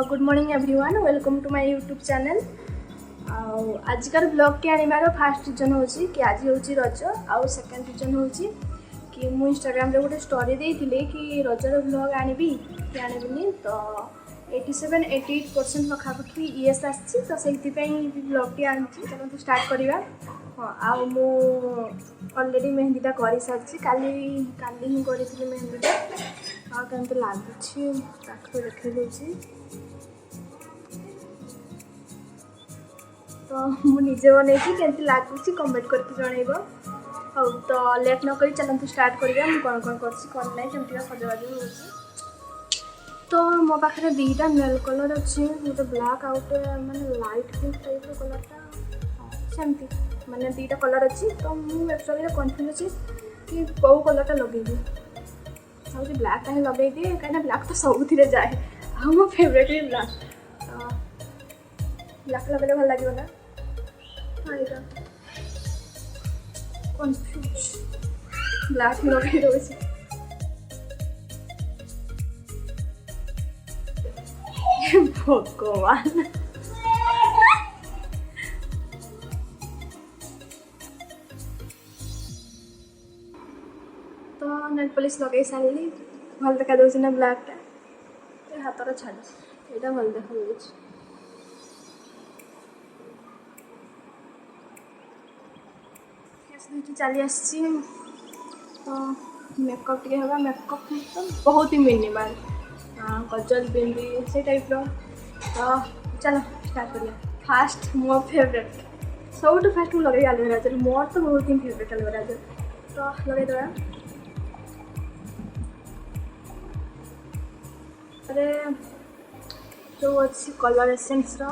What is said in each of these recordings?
Good morning everyone welcome to my YouTube channel. आजकार blog टी आनिबार फास्ट रीजन होची कि आज होची रज आउ सेकंड रीजन होची कि मु इंस्टाग्राम रे गोटे स्टोरी देइथिले कि रजर ब्लॉग आनिबी कि आनिबिनी तो 87-88% पाखापाखि येस आछि तो सेति पई ब्लॉग टी आनछि। चलो तो स्टार्ट करिवा। हां आउ मु ऑलरेडी मेहंदीटा करि सारछि काली ही करिथिले मेहंदीटा आ केमते लागुछि ताको देखै दोछि। तो मु निजे बनेछि केमते लागुछि कमेंट करके जणैबो। हौ तो लेट न करी चलंतु स्टार्ट करिया। मु कोन करछि कोन नै केमतिया सजबाजी होछि। तो मो पाखरे दीटा नेल कलर अछि गोटे ब्लैक आउट माने लाइट पिंक टाइप रो कलरटा सेमती माने दीटा कलर अछि। तो मु एक्चुअली कंफ्यूज अछि कि को कलरटा लगेबी। साउथ ब्लैक का लगे दिए कहीं ब्लैक तो सबुथिरे जाए आ मो फेवरेट ही ब्लैक। ब्लैक लगले भल लागियो ना आइरा कंफ्यूज ब्लैक लगे रोछि। भगवान तो नेल पॉलिश लगे सारी भल देखा दउछि ना ब्लैक टा हाथ छाड़ी एटा भल देखा दउछि। केस चली आसी तो मेकअप टे हवा मेकअप तो बहुत ही मिनिमल गजल बिंदी से टाइप रो। तो चलो स्टार्ट करिया। फास्ट मो फेवरेट सब फास्ट मु लगे एलोवेरा जेल मोर तो बहुत ही फेवरेट एलोवेरा जेल तो लगे दवा। अरे जो अच्छी कलर एसेंस रो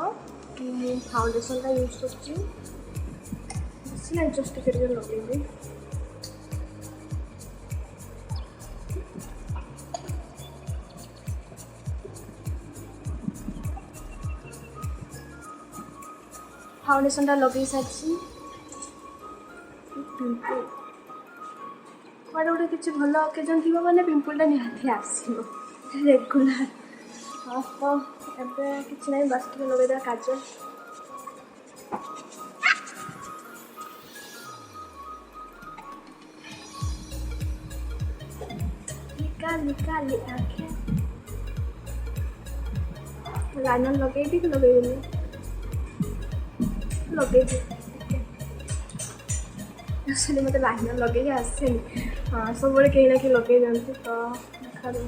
फाउंडेशन का यूज करछि जस्ट करके लगेबी। फाउंडेशन टा लगे सारी पिंपल कड़े गोटे किसी भल ओकेजन थी मैंने पिंपल टा निहाती आसो रेगुलर। हाँ तो एबे किसी ना बस टे लगे काजल निकाली आँखें लाइनर लगे एक्चुअली मत लाइनर लगे आसे हाँ सब बड़े कहीं ना कहीं लगे जाते तो देखा दे।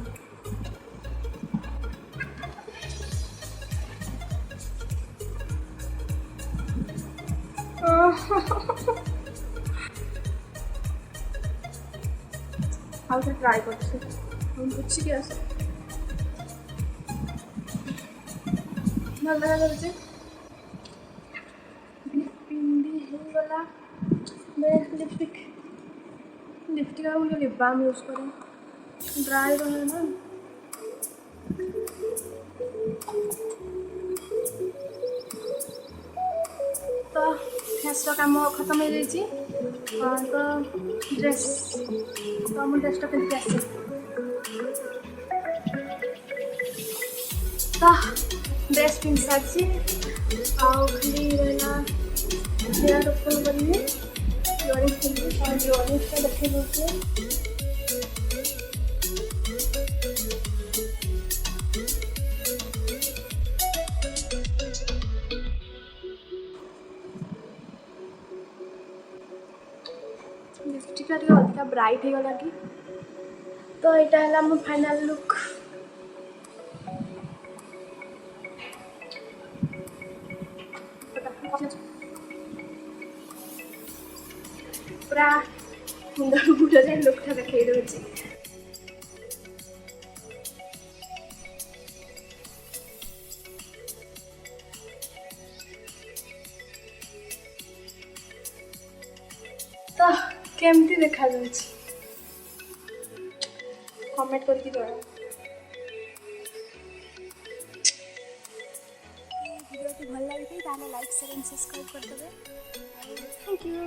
हाँ से ट्राई करछे हम कुछ के आसे भल लगे पिंडी हो गला। लिपस्टिक मुझे लिप बाम यूज करें ड्राई रहे ना। तो फेस काम खत्म हो जाइए। तो ड्रेस तो मुझे ड्रेस पिंधि आसे तो ड्रेस पिंधि सारी खाली रहा हेयर ओपन करिए इयरिंग्स देखिए दीजिए। लिपस्टिक अधिका ब्राइट हो गला कि तो यहाँ है मो फाइनल लुक। पूरा सुंदर मुझे लुकटा देखई दउछि। तो केमती देखा जाउछि कमेंट करके कह। वीडियो भल लगे लाइक शेयर एंड सब्सक्राइब कर देबे। Thank you.